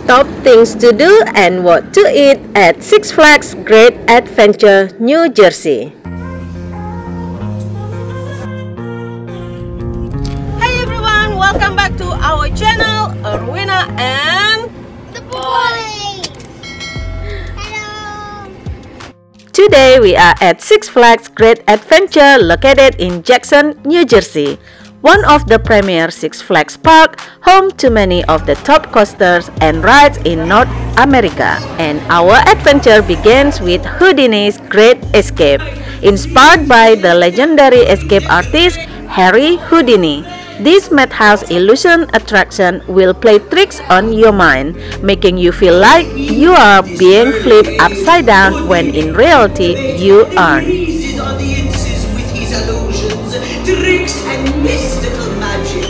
top things to do and what to eat at Six Flags Great Adventure, New Jersey. Hey everyone, welcome back to our channel, Erwina and the boys. Hello. Today we are at Six Flags Great Adventure located in Jackson, New Jersey. One of the premier Six Flags park, home to many of the top coasters and rides in North America. And our adventure begins with Houdini's Great Escape, inspired by the legendary escape artist Harry Houdini. This madhouse illusion attraction will play tricks on your mind, making you feel like you are being flipped upside down when in reality you aren't. Tricks and mystical magic.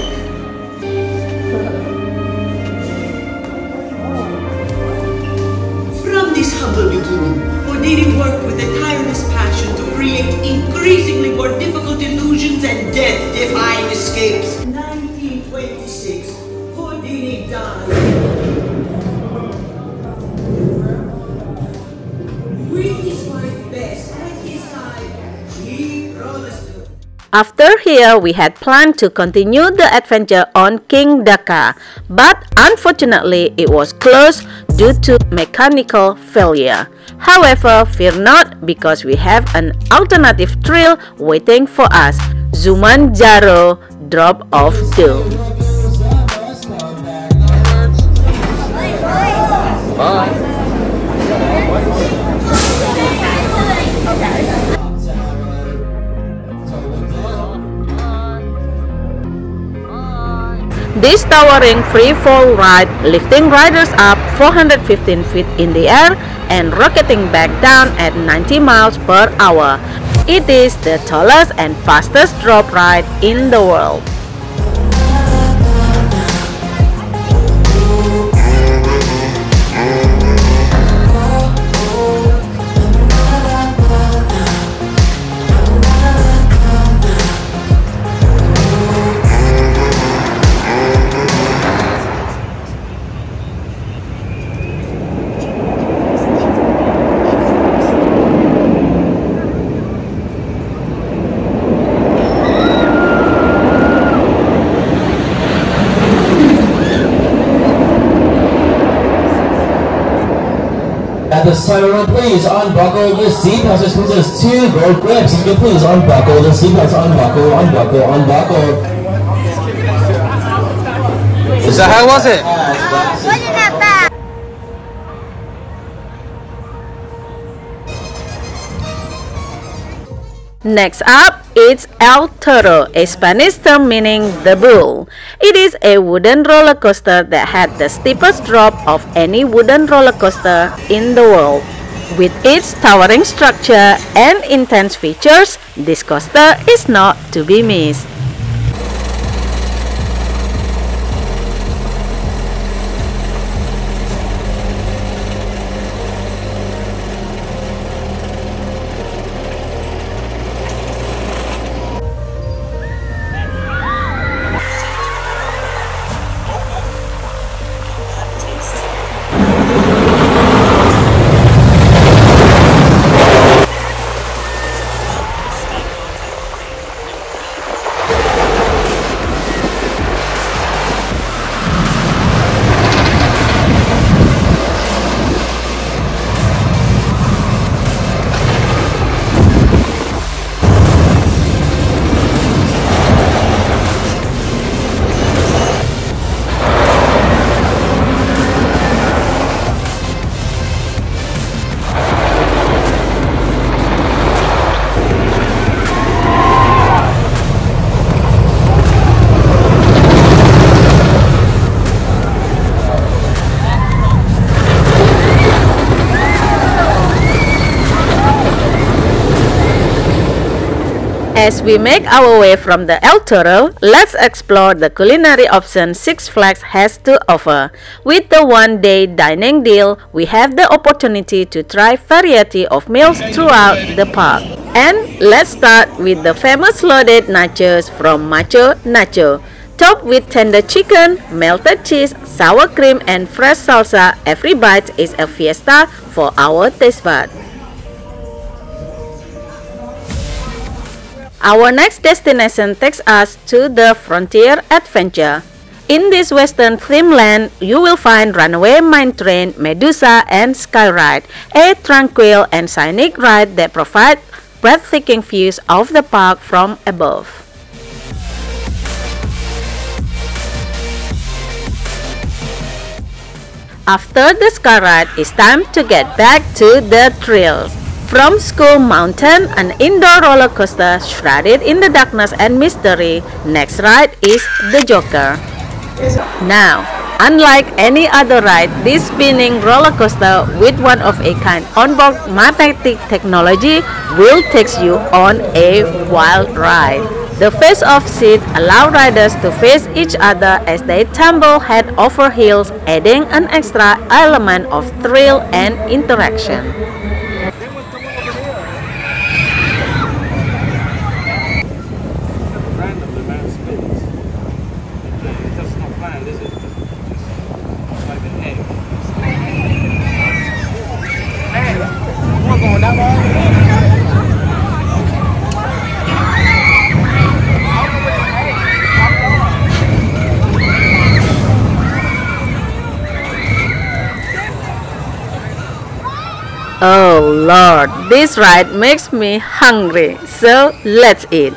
From this humble beginning, Houdini worked with a tireless passion to create increasingly more difficult illusions and death-defying escapes. 1926, Houdini died. With his wife Bess at his side, he promised. After here, we had planned to continue the adventure on Kingda Ka, but unfortunately it was closed due to mechanical failure. However, fear not, because we have an alternative thrill waiting for us, Zumanjaro Drop-Off Doom. Bye. This towering free-fall ride, lifting riders up 415 feet in the air and rocketing back down at 90 miles per hour. It is the tallest and fastest drop ride in the world. At the siren, please unbuckle the seatbelts. This means there's 2 gold grips. You can please unbuckle the seatbelts. Unbuckle, unbuckle, unbuckle. So how was it? Wasn't that bad? Next up, it's El Toro, a Spanish term meaning the bull. It is a wooden roller coaster that had the steepest drop of any wooden roller coaster in the world. With its towering structure and intense features, this coaster is not to be missed. As we make our way from the El Toro, let's explore the culinary options Six Flags has to offer. With the one-day dining deal, we have the opportunity to try variety of meals throughout the park. And let's start with the famous loaded nachos from Macho Nacho. Topped with tender chicken, melted cheese, sour cream, and fresh salsa, every bite is a fiesta for our taste bud. Our next destination takes us to the Frontier Adventure. In this western theme land, you will find Runaway Mine Train, Medusa, and Skyride, a tranquil and scenic ride that provide breathtaking views of the park from above. After the Skyride, it's time to get back to the thrills. From Skull Mountain, an indoor roller coaster shrouded in the darkness and mystery, next ride is the Joker. Now, unlike any other ride, this spinning roller coaster with one-of-a-kind onboard magnetic technology will take you on a wild ride. The face-off seats allow riders to face each other as they tumble head over heels, adding an extra element of thrill and interaction. Oh Lord, this ride makes me hungry, so let's eat.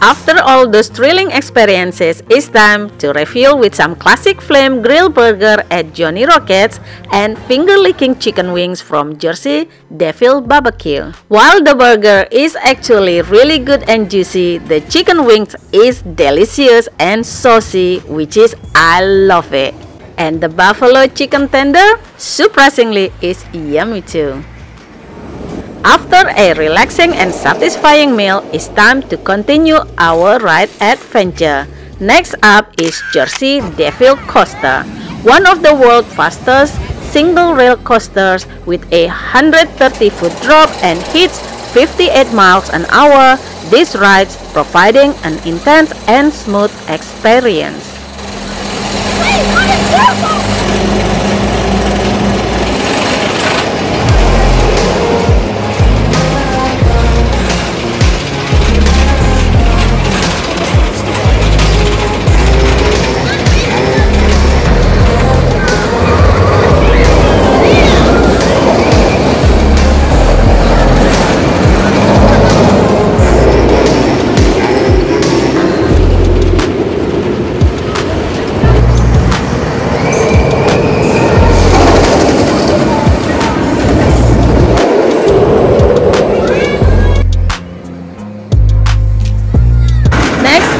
After all those thrilling experiences, it's time to refill with some classic flame grilled burger at Johnny Rockets and finger-licking chicken wings from Jersey Devil BBQ. While the burger is actually really good and juicy, the chicken wings is delicious and saucy, which is I love it. And the buffalo chicken tender, surprisingly, is yummy too. After a relaxing and satisfying meal, it's time to continue our ride adventure. Next up is Jersey Devil Coaster, one of the world's fastest single-rail coasters with a 130-foot drop and hits 58 miles an hour. This ride's providing an intense and smooth experience.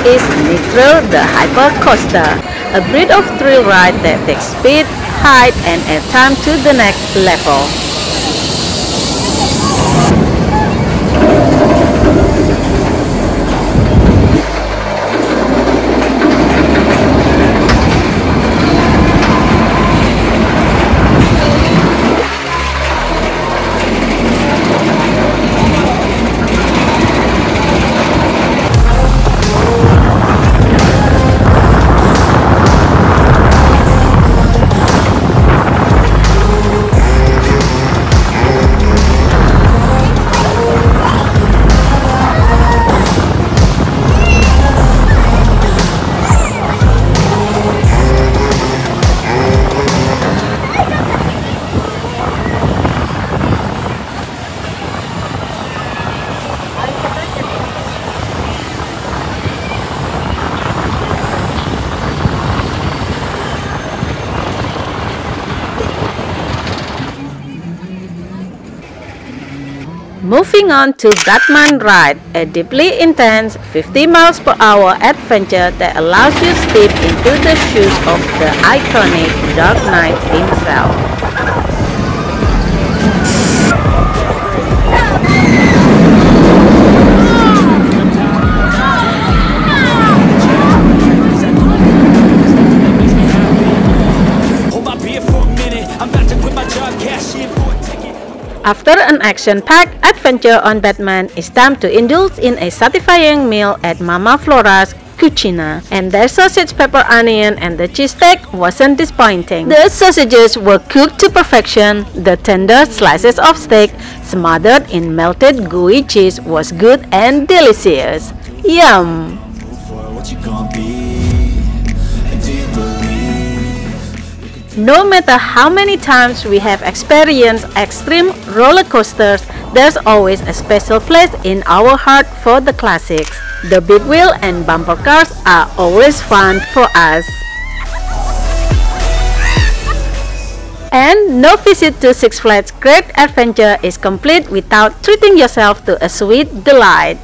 Is Nitro the Hyper Coaster, a breed of thrill ride that takes speed, height, and airtime to the next level. Moving on to Batman Ride, a deeply intense 50 miles per hour adventure that allows you to step into the shoes of the iconic Dark Knight himself. After an action-packed adventure on Batman, it's time to indulge in a satisfying meal at Mama Flora's Cucina, and their sausage, pepper, onion, and the cheese steak wasn't disappointing. The sausages were cooked to perfection. The tender slices of steak smothered in melted gooey cheese was good and delicious. Yum! No matter how many times we have experienced extreme roller coasters, there's always a special place in our heart for the classics. The big wheel and bumper cars are always fun for us. And no visit to Six Flags Great Adventure is complete without treating yourself to a sweet delight.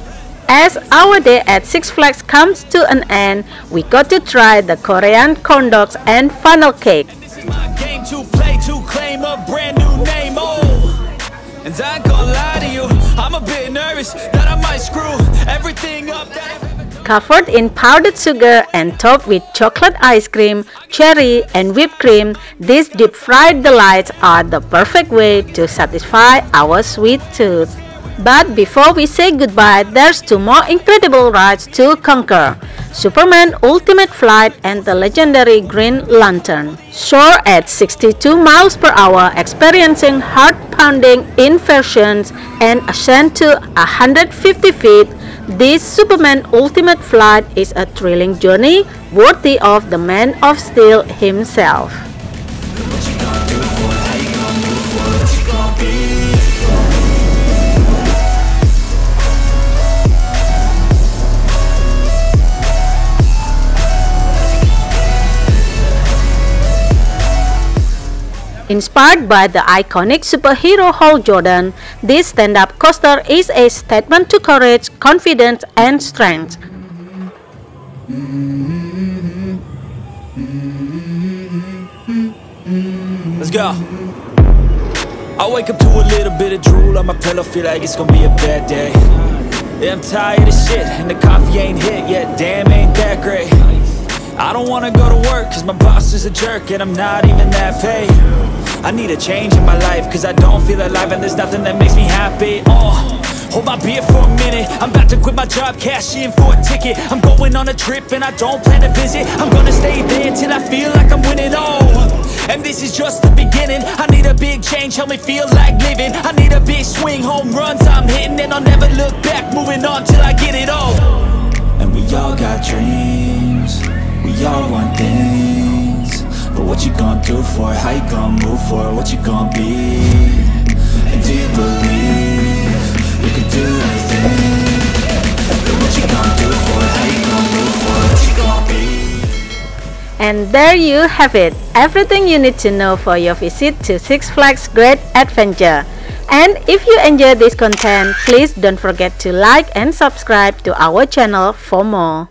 As our day at Six Flags comes to an end, we got to try the Korean corn dogs and funnel cake. To play to claim a brand new name, and I ain't gonna lie to you, I'm a bit nervous that I might screw everything up. Covered in powdered sugar and topped with chocolate ice cream, cherry, and whipped cream, these deep fried delights are the perfect way to satisfy our sweet tooth. But before we say goodbye, there's two more incredible rides to conquer: Superman Ultimate Flight and the legendary Green Lantern. Soar at 62 miles per hour, experiencing heart-pounding inversions and ascend to 150 feet, this Superman Ultimate Flight is a thrilling journey worthy of the Man of Steel himself. Inspired by the iconic superhero Hal Jordan, this stand-up coaster is a statement to courage, confidence, and strength. Let's go. I wake up to a little bit of drool on my pillow, feel like it's gonna be a bad day. Yeah, I'm tired of shit, and the coffee ain't hit yet, damn, ain't that great. I don't wanna go to work, cause my boss is a jerk, and I'm not even that paid. I need a change in my life, cause I don't feel alive, and there's nothing that makes me happy. Hold my beer for a minute, I'm about to quit my job, cash in for a ticket. I'm going on a trip and I don't plan to visit. I'm gonna stay there till I feel like I'm winning, and this is just the beginning. I need a big change, help me feel like living. I need a big swing, home runs I'm hitting, and I'll never look back, moving on till I get it all. And we all got dreams, we all want things, but what you gonna do for it? How you gonna move for it? What you gonna be? And do you believe you can do anything? But what you gonna do for it? How you gonna move for it? What you gonna be? And there you have it, everything you need to know for your visit to Six Flags Great Adventure. And if you enjoyed this content, please don't forget to like and subscribe to our channel for more.